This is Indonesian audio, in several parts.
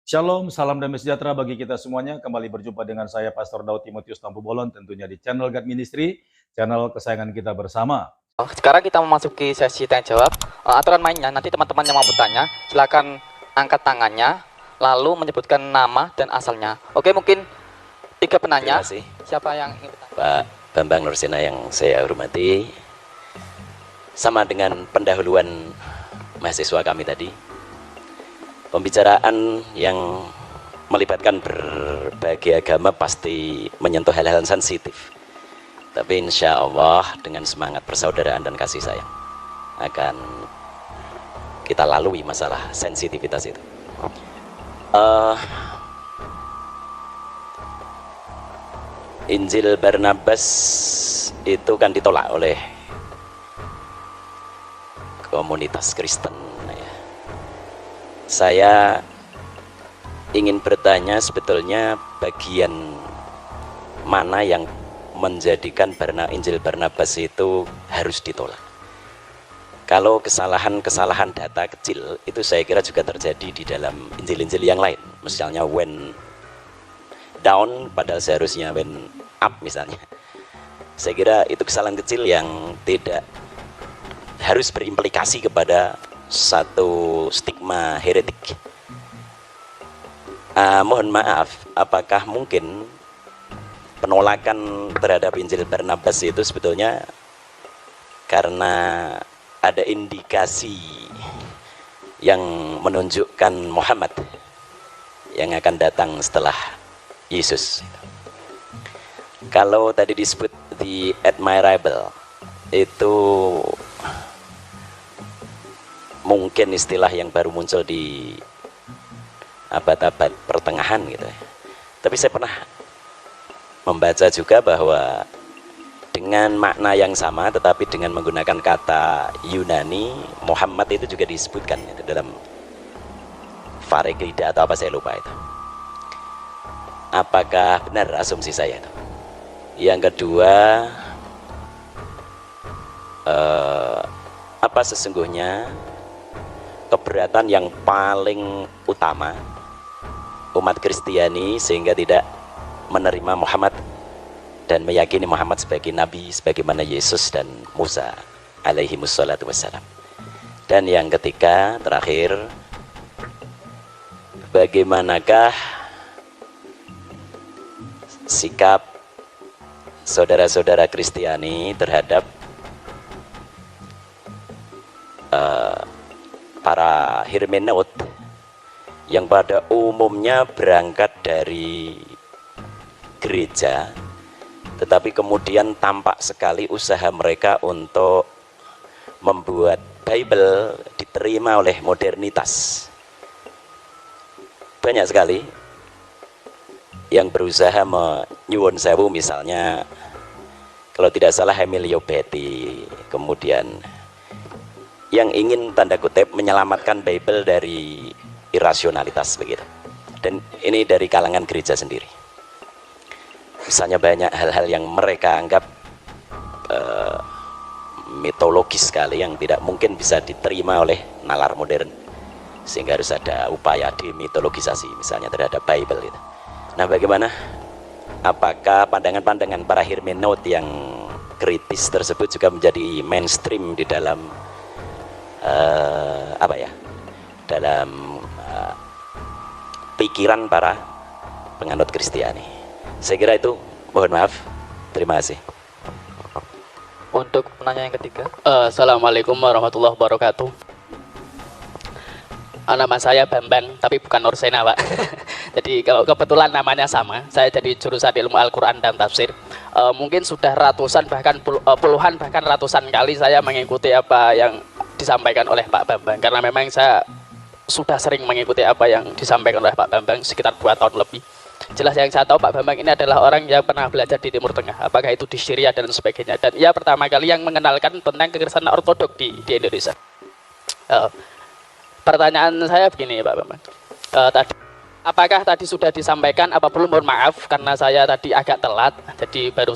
Shalom, salam damai sejahtera bagi kita semuanya. Kembali berjumpa dengan saya, Pastor Daud Timotius Tampu Bolon, tentunya di channel God Ministry, channel kesayangan kita bersama. Sekarang kita memasuki sesi tanya jawab. Aturan mainnya, nanti teman-teman yang mau bertanya, silakan angkat tangannya, lalu menyebutkan nama dan asalnya. Oke, mungkin 3 penanya. Terima kasih. Siapa yang ingin bertanya? Pak Bambang Nursina yang saya hormati, sama dengan pendahuluan mahasiswa kami tadi, pembicaraan yang melibatkan berbagai agama pasti menyentuh hal-hal sensitif. Tapi insya Allah dengan semangat persaudaraan dan kasih sayang akan kita lalui masalah sensitivitas itu. Injil Barnabas itu kan ditolak oleh komunitas Kristen. Saya ingin bertanya sebetulnya bagian mana yang menjadikan Injil Barnabas itu harus ditolak. Kalau kesalahan-kesalahan data kecil itu saya kira juga terjadi di dalam Injil-Injil yang lain. Misalnya when down padahal seharusnya when up misalnya. Saya kira itu kesalahan kecil yang tidak harus berimplikasi kepada satu stigma heretik. Mohon maaf, apakah mungkin penolakan terhadap Injil Barnabas itu sebetulnya karena ada indikasi yang menunjukkan Muhammad yang akan datang setelah Yesus. Kalau tadi disebut the admirable, itu mungkin istilah yang baru muncul di abad-abad pertengahan gitu ya. Tapi saya pernah membaca juga bahwa dengan makna yang sama tetapi dengan menggunakan kata Yunani, Muhammad itu juga disebutkan itu dalam Phareklida atau apa saya lupa itu. Apakah benar asumsi saya itu? Yang kedua, apa sesungguhnya keberatan yang paling utama umat Kristiani sehingga tidak menerima Muhammad dan meyakini Muhammad sebagai nabi sebagaimana Yesus dan Musa alaihi wassalatu wassalam. Dan yang ketiga, terakhir, bagaimanakah sikap saudara-saudara Kristiani terhadap para hermeneut yang pada umumnya berangkat dari gereja tetapi kemudian tampak sekali usaha mereka untuk membuat Bible diterima oleh modernitas. Banyak sekali yang berusaha menyuwun sewu, misalnya kalau tidak salah Emilio Betti, kemudian yang ingin tanda kutip menyelamatkan Bible dari irasionalitas begitu. Dan ini dari kalangan gereja sendiri. Misalnya banyak hal-hal yang mereka anggap mitologis sekali yang tidak mungkin bisa diterima oleh nalar modern, sehingga harus ada upaya demitologisasi misalnya terhadap Bible gitu. Nah, bagaimana? Apakah pandangan-pandangan para hermeneut yang kritis tersebut juga menjadi mainstream di dalam dalam pikiran para penganut Kristiani? Saya kira itu. Mohon maaf. Terima kasih. Untuk penanya yang ketiga. Assalamualaikum warahmatullahi wabarakatuh. Nama saya Bambang, tapi bukan Nursena, Pak. Jadi kalau kebetulan namanya sama, saya jadi jurusan ilmu Al-Quran dan Tafsir. Mungkin sudah ratusan bahkan puluhan bahkan ratusan kali saya mengikuti apa yang disampaikan oleh Pak Bambang, karena memang saya sudah sering mengikuti apa yang disampaikan oleh Pak Bambang sekitar 2 tahun lebih. Jelas yang saya tahu Pak Bambang ini adalah orang yang pernah belajar di Timur Tengah, apakah itu di Syria dan sebagainya, dan ia pertama kali yang mengenalkan tentang kekristenan ortodok di Indonesia. Pertanyaan saya begini Pak Bambang, apakah tadi sudah disampaikan, apa belum? Mohon maaf karena saya tadi agak telat, jadi baru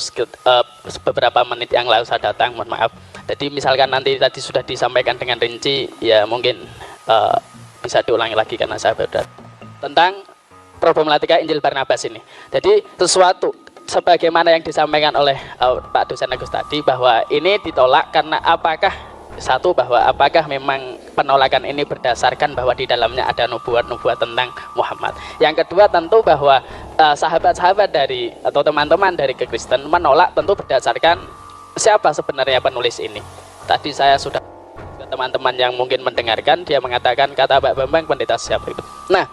beberapa menit yang lalu saya datang, mohon maaf. Jadi misalkan nanti tadi sudah disampaikan dengan rinci, ya mungkin bisa diulangi lagi karena saya baru datang. tentang problematika Injil Barnabas ini. Jadi sesuatu sebagaimana yang disampaikan oleh Pak Dosen Agus tadi, bahwa ini ditolak karena apakah memang penolakan ini berdasarkan bahwa di dalamnya ada nubuat-nubuat tentang Muhammad. Yang kedua tentu bahwa sahabat-sahabat dari atau teman-teman dari kekristen menolak tentu berdasarkan siapa sebenarnya penulis ini. Tadi saya sudah ke teman-teman yang mungkin mendengarkan, dia mengatakan kata Pak Bambang pendeta siapa itu. Nah,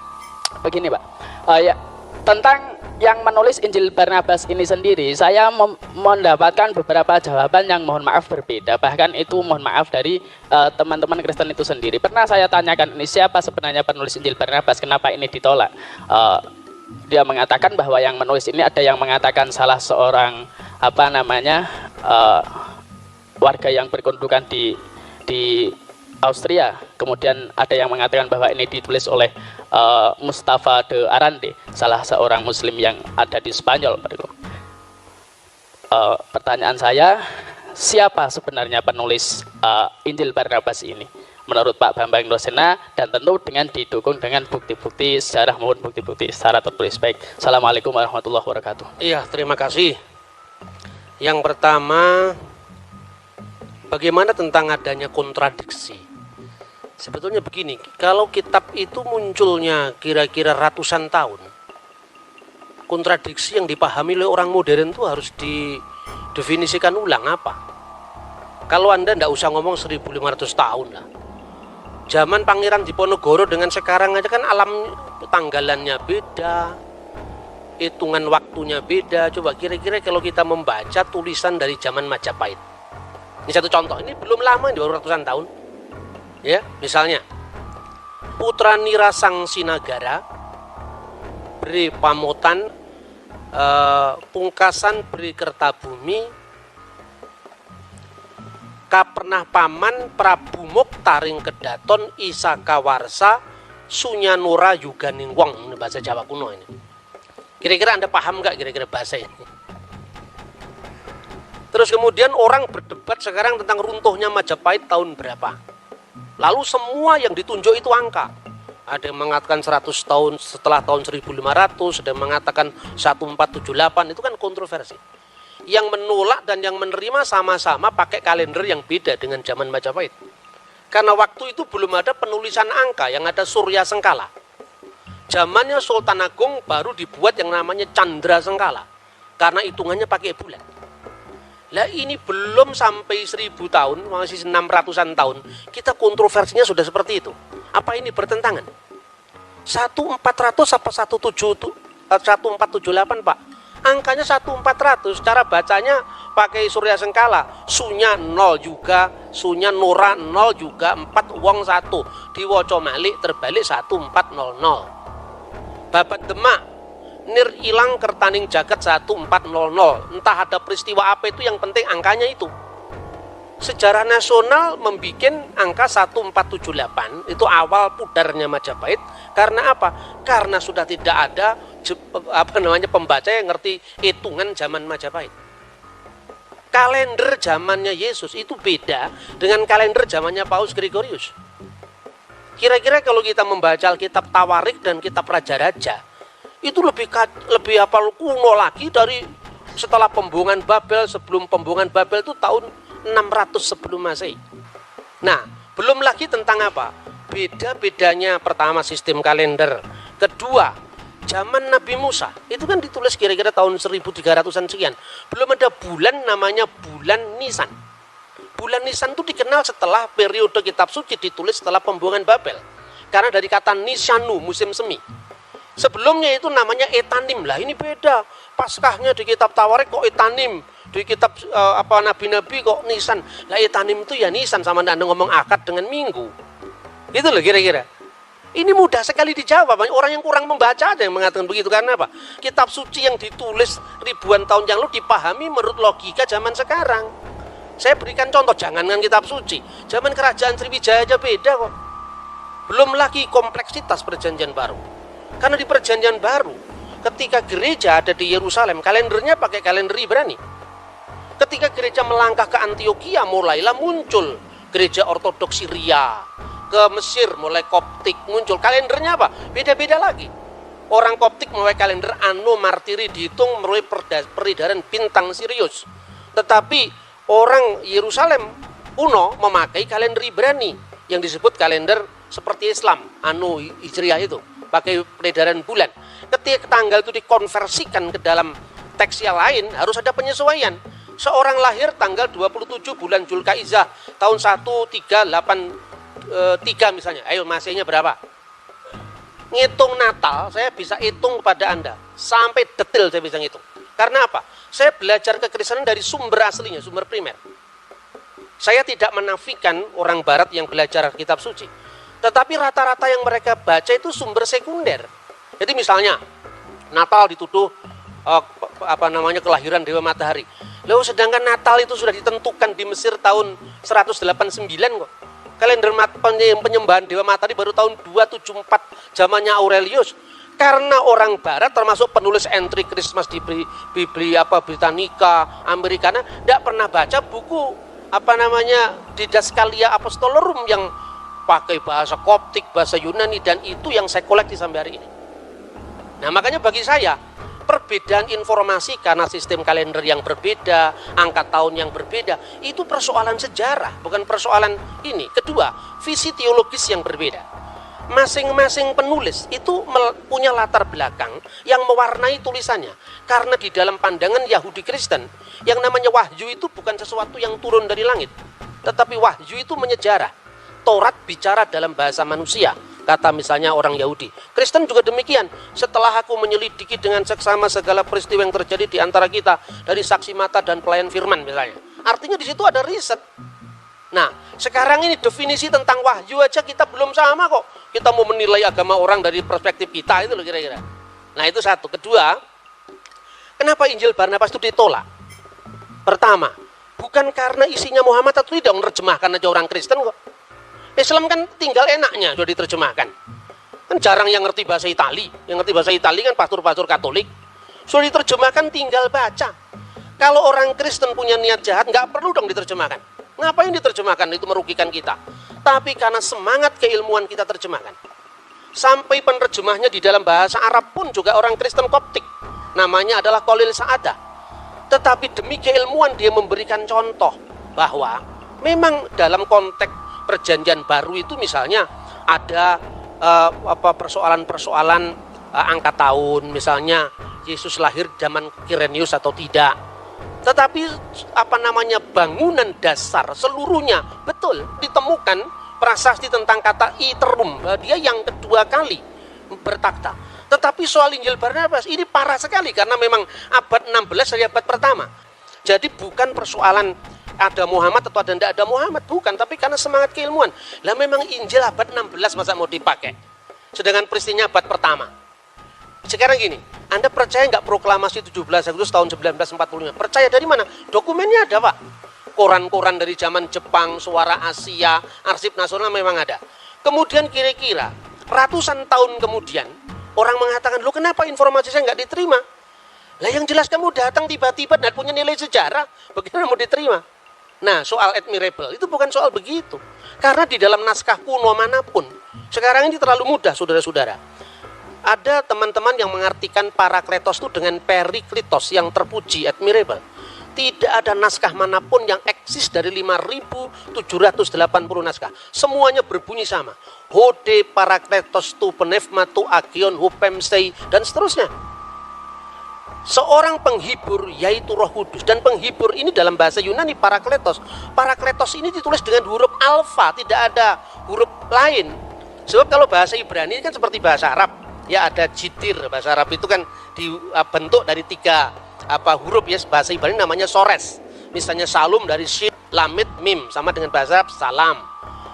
begini Pak, ya tentang yang menulis Injil Barnabas ini sendiri, saya mendapatkan beberapa jawaban yang mohon maaf berbeda. Bahkan itu mohon maaf dari teman-teman Kristen itu sendiri. Pernah saya tanyakan, ini siapa sebenarnya penulis Injil Barnabas, kenapa ini ditolak? Dia mengatakan bahwa yang menulis ini ada yang mengatakan salah seorang warga yang berkedudukan di Austria. Kemudian ada yang mengatakan bahwa ini ditulis oleh Mustafa de Arande, salah seorang muslim yang ada di Spanyol. Pertanyaan saya, siapa sebenarnya penulis Injil Barnabas ini menurut Pak Bambang Dosena, dan tentu dengan didukung dengan bukti-bukti sejarah maupun bukti-bukti secara tertulis. Baik, Assalamualaikum warahmatullahi wabarakatuh. Iya, terima kasih. Yang pertama, bagaimana tentang adanya kontradiksi? Sebetulnya begini, kalau kitab itu munculnya kira-kira ratusan tahun, kontradiksi yang dipahami oleh orang modern itu harus didefinisikan ulang apa. Kalau Anda tidak usah ngomong 1500 tahun lah. Zaman Pangeran Diponegoro dengan sekarang aja kan alam tanggalannya beda, hitungan waktunya beda. Coba kira-kira kalau kita membaca tulisan dari zaman Majapahit. Ini satu contoh, ini belum lama, ini baru ratusan tahun. Ya, misalnya Putra Nirasang Sinagara beri pamotan pungkasan beri Kertabumi kapernah paman Prabu Moktaring Kedaton Isaka Warsa Sunyanura Yuganing Wong. Ini bahasa Jawa kuno ini. Kira-kira Anda paham nggak kira-kira bahasa ini? Terus kemudian orang berdebat sekarang tentang runtuhnya Majapahit tahun berapa. Lalu semua yang ditunjuk itu angka. Ada yang mengatakan 100 tahun setelah tahun 1500, ada yang mengatakan 1478, itu kan kontroversi. Yang menolak dan yang menerima sama-sama pakai kalender yang beda dengan zaman Majapahit. Karena waktu itu belum ada penulisan angka, yang ada Surya Sengkala. Zamannya Sultan Agung baru dibuat yang namanya Candra Sengkala. Karena hitungannya pakai bulan. Lah ini belum sampai 1000 tahun, masih 600-an tahun, kita kontroversinya sudah seperti itu. Apa ini bertentangan? 1400 apa 1478 Pak? Angkanya 1400, cara bacanya pakai Surya Sengkala. Sunya 0 juga, Sunya Nora 0 juga, 4 wong 1. Diwoco malik terbalik 1400. Babat Demak Nir ilang kertaning jagat 1400. Entah ada peristiwa apa itu, yang penting angkanya itu. Sejarah nasional membuat angka 1478 itu awal pudarnya Majapahit. Karena apa? Karena sudah tidak ada pembaca yang ngerti hitungan zaman Majapahit. Kalender zamannya Yesus itu beda dengan kalender zamannya Paus Gregorius. Kira-kira kalau kita membaca Alkitab Tawarik dan Kitab Raja-Raja, itu lebih kuno lagi dari setelah pembuangan Babel. Sebelum pembuangan Babel itu tahun 600 sebelum Masehi. Nah, belum lagi tentang apa? Beda-bedanya pertama sistem kalender. Kedua, zaman Nabi Musa itu kan ditulis kira-kira tahun 1300-an sekian. Belum ada bulan namanya bulan Nisan. Bulan Nisan itu dikenal setelah periode kitab suci ditulis setelah pembuangan Babel. Karena dari kata Nisanu, musim semi. Sebelumnya itu namanya Etanim. Lah ini beda. Paskahnya di kitab Tawarik kok Etanim, di kitab nabi-nabi kok Nisan. Lah Etanim itu ya Nisan, sama Anda ngomong akad dengan minggu. Itu loh kira-kira. Ini mudah sekali dijawab. Banyak orang yang kurang membaca ada yang mengatakan begitu. Karena apa? Kitab suci yang ditulis ribuan tahun yang lalu dipahami menurut logika zaman sekarang. Saya berikan contoh, jangankan kitab suci, zaman kerajaan Sriwijaya aja beda kok. Belum lagi kompleksitas perjanjian baru. Karena di perjanjian baru, ketika gereja ada di Yerusalem, kalendernya pakai kalender Ibrani. Ketika gereja melangkah ke Antioquia, mulailah muncul gereja ortodoks Syria. Ke Mesir mulai Koptik muncul. Kalendernya apa? Beda-beda lagi. Orang Koptik memakai kalender Anno Martiri dihitung melalui peredaran bintang Sirius. Tetapi orang Yerusalem kuno memakai kalender Ibrani yang disebut kalender seperti Islam, Anno Hijriah itu, pakai peredaran bulan. Ketika tanggal itu dikonversikan ke dalam teks yang lain, harus ada penyesuaian. Seorang lahir tanggal 27 bulan Zulkaizah tahun 1383 misalnya. Ayo masihnya berapa? Ngitung Natal, saya bisa hitung kepada Anda. Sampai detail saya bisa ngitung. Karena apa? Saya belajar kekristenan dari sumber aslinya, sumber primer. Saya tidak menafikan orang barat yang belajar kitab suci. Tetapi rata-rata yang mereka baca itu sumber sekunder. Jadi misalnya, Natal dituduh kelahiran Dewa Matahari. Lalu sedangkan Natal itu sudah ditentukan di Mesir tahun 189 kok. Kalender penyembahan Dewa Matahari baru tahun 274 zamannya Aurelius. Karena orang barat termasuk penulis entry Christmas di Britannica, Americana tidak pernah baca buku Didascalia Apostolorum yang pakai bahasa Koptik, bahasa Yunani, dan itu yang saya koleksi sampai hari ini. Nah, makanya bagi saya perbedaan informasi karena sistem kalender yang berbeda, angka tahun yang berbeda, itu persoalan sejarah, bukan persoalan ini. Kedua, visi teologis yang berbeda. Masing-masing penulis itu punya latar belakang yang mewarnai tulisannya. Karena di dalam pandangan Yahudi Kristen, yang namanya wahyu itu bukan sesuatu yang turun dari langit, tetapi wahyu itu menyejarah. Taurat bicara dalam bahasa manusia, kata misalnya orang Yahudi. Kristen juga demikian. Setelah aku menyelidiki dengan seksama segala peristiwa yang terjadi di antara kita, dari saksi mata dan pelayan firman misalnya. Artinya di situ ada riset. Nah, sekarang ini definisi tentang wahyu aja kita belum sama kok. Kita mau menilai agama orang dari perspektif kita, itu loh kira-kira. Nah, itu satu. Kedua, kenapa Injil Barnabas itu ditolak? Pertama, bukan karena isinya Muhammad atau tidak, menerjemahkan aja orang Kristen kok. Islam kan tinggal enaknya sudah diterjemahkan. Kan jarang yang ngerti bahasa Itali. Yang ngerti bahasa Itali kan pastor-pastor Katolik. Sudah diterjemahkan tinggal baca. Kalau orang Kristen punya niat jahat, nggak perlu dong diterjemahkan. Ngapain diterjemahkan? Itu merugikan kita. Tapi karena semangat keilmuan kita terjemahkan. Sampai penerjemahnya di dalam bahasa Arab pun juga orang Kristen Koptik. Namanya adalah Khalil Sa'adah. Tetapi demi keilmuan dia memberikan contoh bahwa memang dalam konteks Perjanjian Baru itu misalnya ada persoalan-persoalan angka tahun, misalnya Yesus lahir zaman Kirenius atau tidak. Tetapi bangunan dasar seluruhnya betul ditemukan prasasti tentang kata iterum, dia yang kedua kali bertakhta. Tetapi soal Injil Barnabas ini parah sekali karena memang abad 16 dari abad pertama. Jadi bukan persoalan ada Muhammad atau ada tidak ada Muhammad, bukan, tapi karena semangat keilmuan. Lah memang Injil abad 16 masa mau dipakai, sedangkan peristiwanya abad pertama. Sekarang gini, Anda percaya nggak proklamasi 17 Agustus tahun 1945? Percaya dari mana? Dokumennya ada, Pak. Koran-koran dari zaman Jepang, Suara Asia, Arsip Nasional memang ada. Kemudian kira-kira ratusan tahun kemudian orang mengatakan, loh kenapa informasi saya nggak diterima? Lah yang jelas kamu datang tiba-tiba dan punya nilai sejarah, bagaimana mau diterima? Nah, soal admirable itu bukan soal begitu. Karena di dalam naskah kuno manapun, sekarang ini terlalu mudah, saudara-saudara. Ada teman-teman yang mengartikan Parakletos itu dengan Periklitos yang terpuji, admirable. Tidak ada naskah manapun yang eksis dari 5.780 naskah. Semuanya berbunyi sama. Hode Parakletos tu penefma tu agion hupemsei dan seterusnya. Seorang penghibur yaitu Roh Kudus, dan penghibur ini dalam bahasa Yunani Parakletos. Parakletos ini ditulis dengan huruf alfa, tidak ada huruf lain. Sebab kalau bahasa Ibrani kan seperti bahasa Arab, ya ada jitir. Bahasa Arab itu kan dibentuk dari 3 huruf, ya. Bahasa Ibrani namanya sores. Misalnya salum dari shin, lamid, mim, sama dengan bahasa Arab salam.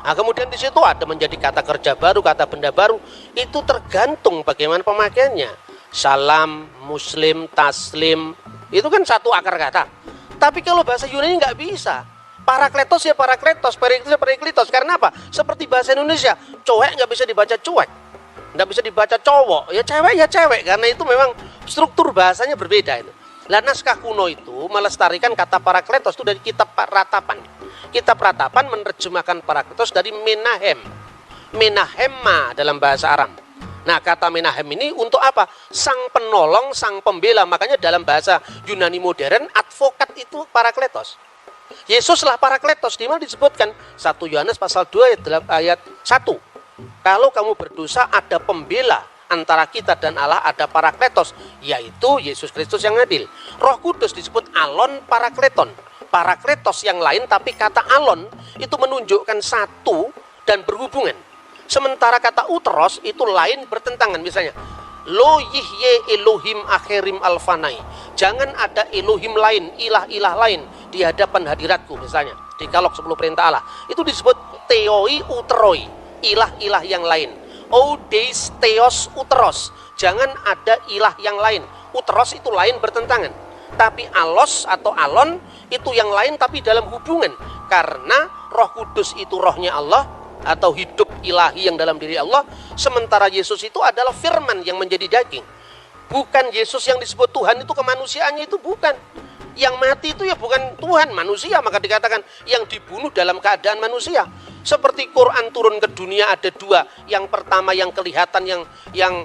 Nah, kemudian di situ ada menjadi kata kerja baru, kata benda baru. Itu tergantung bagaimana pemakaiannya. Salam, muslim, taslim, itu kan satu akar kata. Tapi kalau bahasa Yunani nggak bisa. Parakletos ya parakletos, periklitos ya periklitos. Karena apa? Seperti bahasa Indonesia, cowek nggak bisa dibaca cuek, nggak bisa dibaca cowok, ya cewek. Karena itu memang struktur bahasanya berbeda itu. Lah naskah kuno itu melestarikan kata parakletos itu dari kitab Ratapan. Kitab Ratapan menerjemahkan parakletos dari Menahem. Menahemma dalam bahasa Aram. Nah, kata Menahem ini untuk apa? Sang penolong, sang pembela. Makanya dalam bahasa Yunani modern, advokat itu Parakletos. Yesuslah Parakletos. Di mana disebutkan? 1 Yohanes pasal 2 ayat 1. Kalau kamu berdosa, ada pembela antara kita dan Allah, ada Parakletos, yaitu Yesus Kristus yang adil. Roh Kudus disebut Alon Parakleton. Parakletos yang lain, tapi kata Alon itu menunjukkan satu dan berhubungan. Sementara kata uteros itu lain bertentangan. Misalnya, lo yihye Elohim akhirim alfanai. Jangan ada Elohim lain, ilah-ilah lain di hadapan hadiratku. Misalnya, di Kalok 10 perintah Allah. Itu disebut theoi uteroi, ilah-ilah yang lain. Odeis theos uteros. Jangan ada ilah yang lain. Uteros itu lain bertentangan. Tapi alos atau alon itu yang lain tapi dalam hubungan. Karena Roh Kudus itu rohnya Allah, atau hidup ilahi yang dalam diri Allah, sementara Yesus itu adalah firman yang menjadi daging. Bukan Yesus yang disebut Tuhan itu kemanusiaannya itu bukan. Yang mati itu ya bukan Tuhan, manusia, maka dikatakan yang dibunuh dalam keadaan manusia. Seperti Quran turun ke dunia ada dua. Yang pertama yang kelihatan yang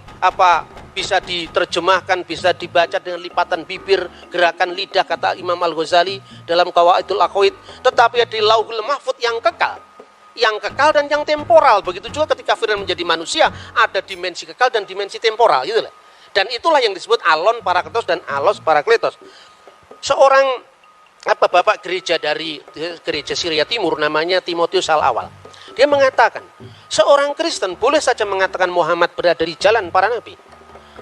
bisa diterjemahkan, bisa dibaca dengan lipatan bibir, gerakan lidah, kata Imam Al-Ghazali dalam Qawaidul Aqaid. Tetapi ada Lauhul Mahfuz yang kekal dan yang temporal. Begitu juga ketika firman menjadi manusia, ada dimensi kekal dan dimensi temporal, gitu lah. Dan itulah yang disebut Alon Parakletos dan Alos Parakletos. Seorang bapak gereja dari gereja Syria Timur, namanya Timotius Al-Awal, dia mengatakan seorang Kristen boleh saja mengatakan Muhammad berada di jalan para nabi.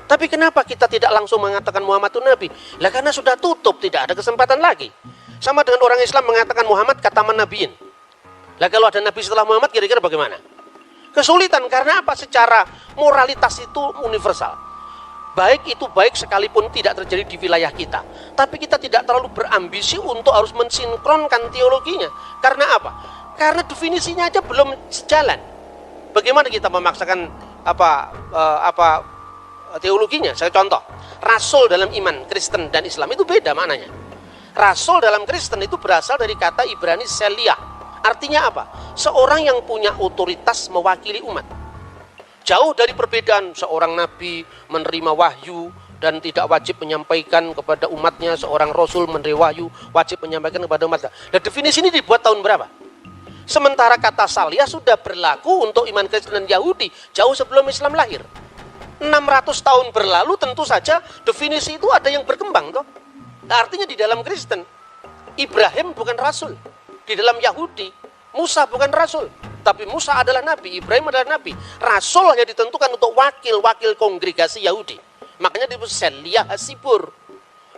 Tapi kenapa kita tidak langsung mengatakan Muhammad itu nabi? Lah karena sudah tutup, tidak ada kesempatan lagi. Sama dengan orang Islam mengatakan Muhammad kataman nabiin. Lah kalau ada nabi setelah Muhammad kira-kira bagaimana? Kesulitan, karena apa? Secara moralitas itu universal. Baik itu baik sekalipun tidak terjadi di wilayah kita. Tapi kita tidak terlalu berambisi untuk harus mensinkronkan teologinya. Karena apa? Karena definisinya aja belum sejalan. Bagaimana kita memaksakan teologinya? Saya contoh, rasul dalam iman Kristen dan Islam itu beda maknanya. Rasul dalam Kristen itu berasal dari kata Ibrani Seliah. Artinya apa? Seorang yang punya otoritas mewakili umat. Jauh dari perbedaan seorang nabi menerima wahyu dan tidak wajib menyampaikan kepada umatnya, seorang rasul menerima wahyu wajib menyampaikan kepada umatnya. Dan definisi ini dibuat tahun berapa? Sementara kata Salia sudah berlaku untuk iman Kristen dan Yahudi jauh sebelum Islam lahir. 600 tahun berlalu, tentu saja definisi itu ada yang berkembang toh. Nah, artinya di dalam Kristen Ibrahim bukan rasul. Di dalam Yahudi, Musa bukan rasul, tapi Musa adalah nabi, Ibrahim adalah nabi. Rasul hanya ditentukan untuk wakil-wakil kongregasi Yahudi. Makanya disebut Seliah Hasibur.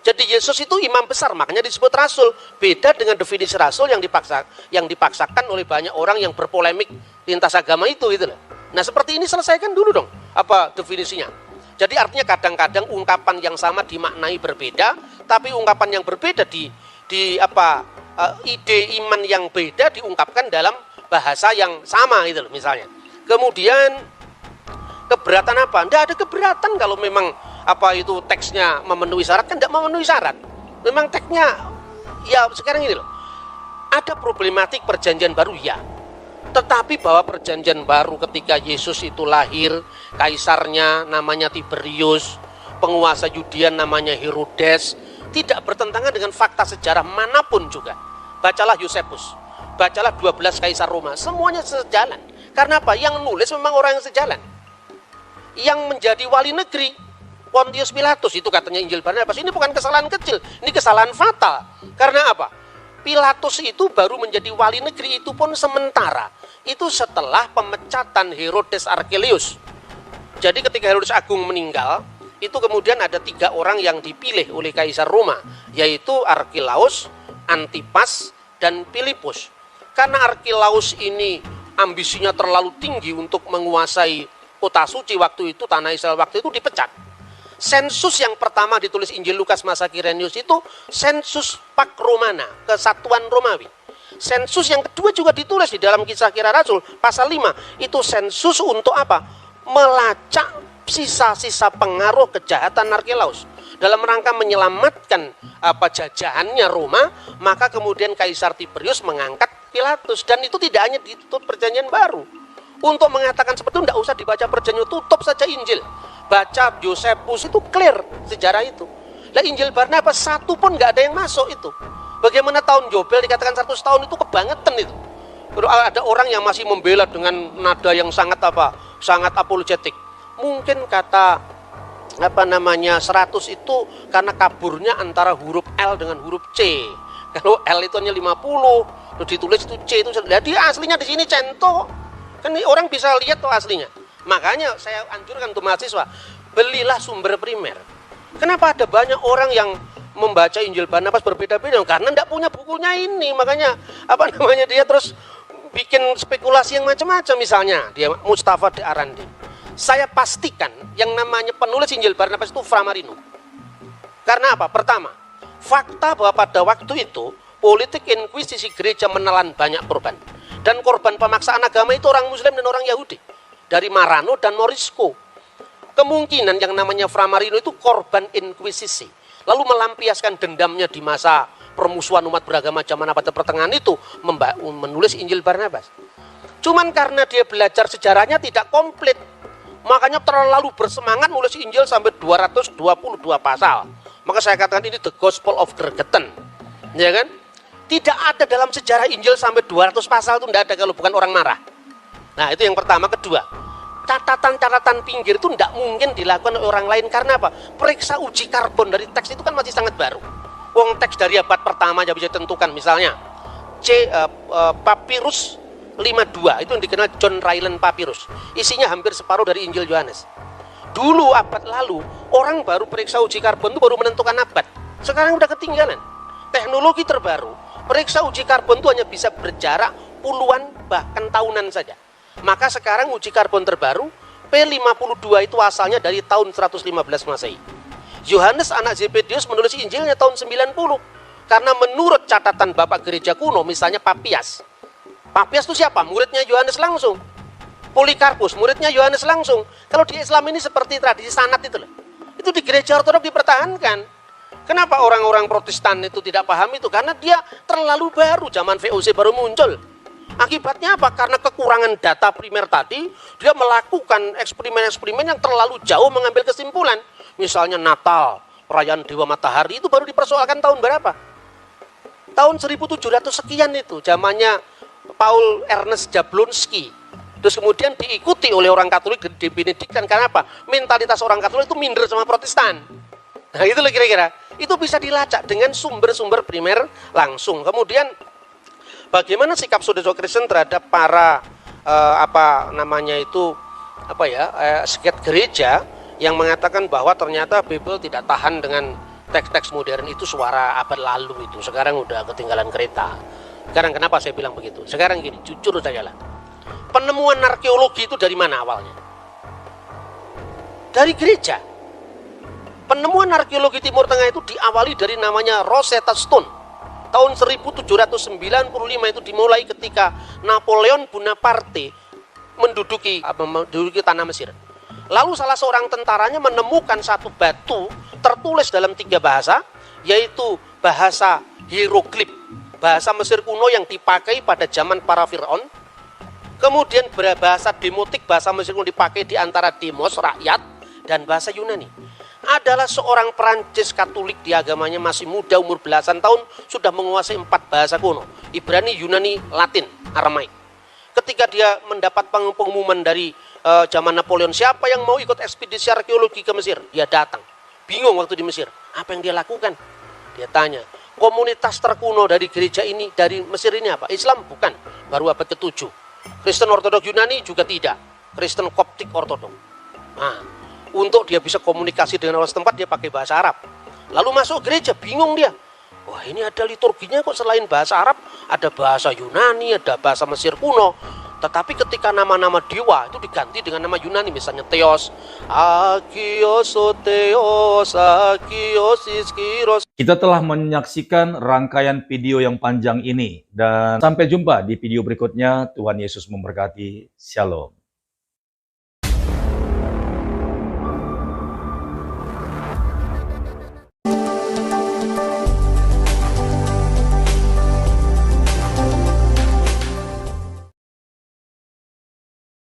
Jadi Yesus itu imam besar, makanya disebut rasul. Beda dengan definisi rasul yang dipaksakan oleh banyak orang yang berpolemik lintas agama itu, gitu loh. Nah, seperti ini selesaikan dulu dong apa definisinya. Jadi artinya kadang-kadang ungkapan yang sama dimaknai berbeda, tapi ungkapan yang berbeda ide iman yang beda diungkapkan dalam bahasa yang sama, gitu loh, misalnya. Kemudian keberatan apa? Tidak ada keberatan kalau memang itu teksnya memenuhi syarat, kan tidak memenuhi syarat. Memang teksnya ya sekarang ini loh. Ada problematik perjanjian baru ya. Tetapi bahwa perjanjian baru ketika Yesus itu lahir, kaisarnya namanya Tiberius, penguasa Yudea namanya Herodes, tidak bertentangan dengan fakta sejarah manapun juga. Bacalah Yosefus, bacalah 12 kaisar Roma, semuanya sejalan. Karena apa? Yang nulis memang orang yang sejalan. Yang menjadi wali negeri Pontius Pilatus, itu katanya Injil Barnabas, ini bukan kesalahan kecil, ini kesalahan fatal. Karena apa? Pilatus itu baru menjadi wali negeri, itu pun sementara. Itu setelah pemecatan Herodes Archelaus. Jadi ketika Herodes Agung meninggal, itu kemudian ada 3 orang yang dipilih oleh Kaisar Roma, yaitu Archelaus, Antipas, dan Filipus. Karena Archelaus ini ambisinya terlalu tinggi untuk menguasai kota suci waktu itu, tanah Israel waktu itu, dipecat. Sensus yang pertama ditulis Injil Lukas masa Kirenius itu sensus Pax Romana, kesatuan Romawi. Sensus yang kedua juga ditulis di dalam Kisah Kisah Rasul pasal 5, itu sensus untuk apa? Melacak sisa-sisa pengaruh kejahatan Archelaus. Dalam rangka menyelamatkan jajahannya Roma, maka kemudian Kaisar Tiberius mengangkat Pilatus. Dan itu tidak hanya ditutup perjanjian baru. Untuk mengatakan seperti itu tidak usah dibaca Perjanjian, tutup saja Injil. Baca Yosefus itu clear sejarah itu. Lah Injil Barnabas satu pun nggak ada yang masuk itu. Bagaimana tahun Yobel dikatakan 100 tahun itu kebangetan itu. Ada orang yang masih membela dengan nada yang sangat sangat apologetik. Mungkin kata 100 itu karena kaburnya antara huruf L dengan huruf C. Kalau L itu hanya 50, terus ditulis itu C itu. Jadi aslinya di sini centok. Kan orang bisa lihat tuh aslinya. Makanya saya anjurkan untuk mahasiswa, belilah sumber primer. Kenapa ada banyak orang yang membaca Injil Barnabas berbeda-beda? Karena tidak punya bukunya ini. Makanya dia terus bikin spekulasi yang macam-macam. Misalnya dia Mustafa de Arandi. Saya pastikan yang namanya penulis Injil Barnabas itu Framarino. Karena apa? Pertama, fakta bahwa pada waktu itu politik inkuisisi gereja menelan banyak korban. Dan korban pemaksaan agama itu orang Muslim dan orang Yahudi. Dari Marano dan Morisco. Kemungkinan yang namanya Framarino itu korban inkuisisi. Lalu melampiaskan dendamnya di masa permusuhan umat beragama zaman abad pertengahan itu menulis Injil Barnabas. Cuman karena dia belajar sejarahnya tidak komplit, makanya terlalu bersemangat nulis Injil sampai 222 pasal. Maka saya katakan ini the Gospel of Gergeten. Ya kan? Tidak ada dalam sejarah Injil sampai 200 pasal itu tidak ada kalau bukan orang marah. Nah itu yang pertama. Kedua, catatan-catatan pinggir itu tidak mungkin dilakukan oleh orang lain. Karena apa? Periksa uji karbon dari teks itu kan masih sangat baru. Wong teks dari abad pertama aja bisa ditentukan. Misalnya Papyrus 52 itu yang dikenal John Ryland Papyrus. Isinya hampir separuh dari Injil Yohanes. Dulu abad lalu orang baru periksa uji karbon itu baru menentukan abad. Sekarang udah ketinggalan. Teknologi terbaru periksa uji karbon itu hanya bisa berjarak puluhan bahkan tahunan saja. Maka sekarang uji karbon terbaru P52 itu asalnya dari tahun 115 Masehi. Yohanes anak Zebedius menulis Injilnya tahun 90. Karena menurut catatan Bapak Gereja kuno, misalnya Papias. Papias itu siapa? Muridnya Yohanes langsung. Polikarpus, muridnya Yohanes langsung. Kalau di Islam ini seperti tradisi sanad itu loh. Itu di Gereja Ortodoks dipertahankan. Kenapa orang-orang Protestan itu tidak paham itu? Karena dia terlalu baru, zaman VOC baru muncul. Akibatnya apa? Karena kekurangan data primer tadi, dia melakukan eksperimen-eksperimen yang terlalu jauh mengambil kesimpulan. Misalnya Natal, perayaan Dewa Matahari itu baru dipersoalkan tahun berapa? Tahun 1700 sekian itu, zamannya Paul Ernest Jablonski. Terus kemudian diikuti oleh orang Katolik di Benediktan. Karena apa? Mentalitas orang Katolik itu minder sama Protestan. Nah itu kira-kira. Itu bisa dilacak dengan sumber-sumber primer langsung. Kemudian bagaimana sikap saudara Kristen terhadap para seket gereja yang mengatakan bahwa ternyata Bible tidak tahan dengan teks-teks modern itu suara abad lalu itu. Sekarang udah ketinggalan kereta. Sekarang kenapa saya bilang begitu? Sekarang gini, jujur saja lah. Penemuan arkeologi itu dari mana awalnya? Dari gereja. Penemuan arkeologi Timur Tengah itu diawali dari namanya Rosetta Stone. Tahun 1795 itu dimulai ketika Napoleon Bonaparte menduduki tanah Mesir. Lalu salah seorang tentaranya menemukan satu batu tertulis dalam 3 bahasa, yaitu bahasa hieroglif, bahasa Mesir kuno yang dipakai pada zaman para Fir'aun. Kemudian bahasa demotik, bahasa Mesir kuno dipakai di antara demos, rakyat, dan bahasa Yunani. Adalah seorang Perancis Katolik, di agamanya masih muda, umur belasan tahun, sudah menguasai 4 bahasa kuno, Ibrani, Yunani, Latin, Aramaik. Ketika dia mendapat pengumuman dari zaman Napoleon, siapa yang mau ikut ekspedisi arkeologi ke Mesir? Dia datang, bingung waktu di Mesir, apa yang dia lakukan? Dia tanya, komunitas terkuno dari gereja ini, dari Mesir ini apa? Islam? Bukan, baru abad ke-7. Kristen Ortodoks Yunani juga tidak, Kristen Koptik Ortodoks. Nah, untuk dia bisa komunikasi dengan orang setempat, dia pakai bahasa Arab. Lalu masuk gereja, bingung dia. Wah, ini ada liturginya kok, selain bahasa Arab, ada bahasa Yunani, ada bahasa Mesir kuno. Tetapi ketika nama-nama dewa itu diganti dengan nama Yunani, misalnya Theos, Agios, Theos, Agios, Iskiros. Kita telah menyaksikan rangkaian video yang panjang ini. Dan sampai jumpa di video berikutnya. Tuhan Yesus memberkati. Shalom.